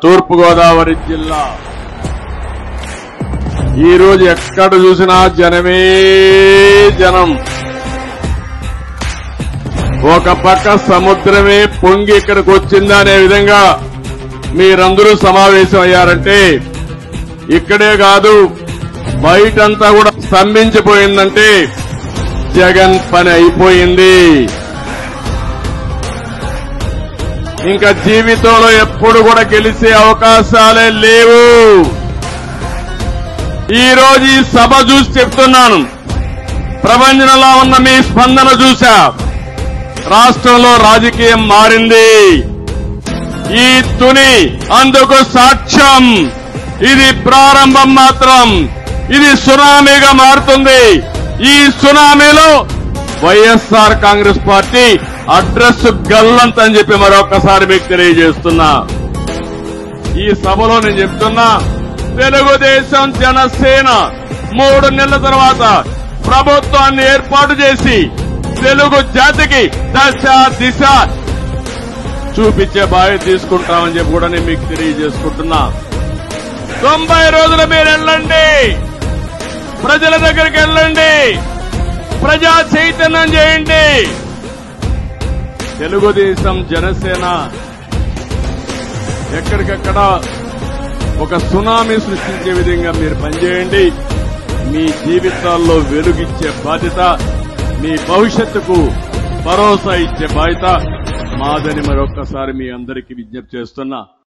తూర్పుగోదావరి జిల్లా ఈ రోజు ఎక్కడ చూసినా జనమే జనం. ఒక పక్క సముద్రమే పొంగి ఇక్కడికి వచ్చిందా అనే విధంగా మీరందరూ సమావేశం అయ్యారంటే ఇక్కడే కాదు బయటంతా కూడా స్తంభించిపోయిందంటే జగన్ పని అయిపోయింది. ఇంకా జీవితంలో ఎప్పుడు కూడా గెలిచే అవకాశాలే లేవు. ఈ రోజు ఈ సభ చూసి చెప్తున్నాను, ప్రపంచంలో ఉన్న మీ స్పందన చూశా. రాష్ట్రంలో రాజకీయం మారింది. ఈ తుని అందుకు సాక్ష్యం. ఇది ప్రారంభం మాత్రం. ఇది సునామీగా మారుతుంది. ఈ సునామీలో వైఎస్ఆర్ కాంగ్రెస్ పార్టీ అడ్రస్ గల్లంత అని చెప్పి మరొకసారి మీకు తెలియజేస్తున్నా. ఈ సభలో నేను చెప్తున్నా, తెలుగుదేశం జనసేన 3 నెలల తర్వాత ప్రభుత్వాన్ని ఏర్పాటు చేసి తెలుగు జాతికి దశ దిశ చూపించే బాధ్యత తీసుకుంటామని చెప్పి కూడా నేను మీకు తెలియజేసుకుంటున్నా. 90 రోజులు మీరు వెళ్ళండి, ప్రజల దగ్గరికి వెళ్ళండి, ప్రజా చైతన్యం చేయండి. తెలుగుదేశం జనసేన ఎక్కడికక్కడ ఒక సునామీ సృష్టించే విధంగా మీరు పనిచేయండి. మీ జీవితాల్లో వెలుగిచ్చే బాధ్యత, మీ భవిష్యత్తుకు భరోసా ఇచ్చే బాధ్యత మాదని మరొక్కసారి మీ అందరికీ విజ్ఞప్తి చేస్తున్నా.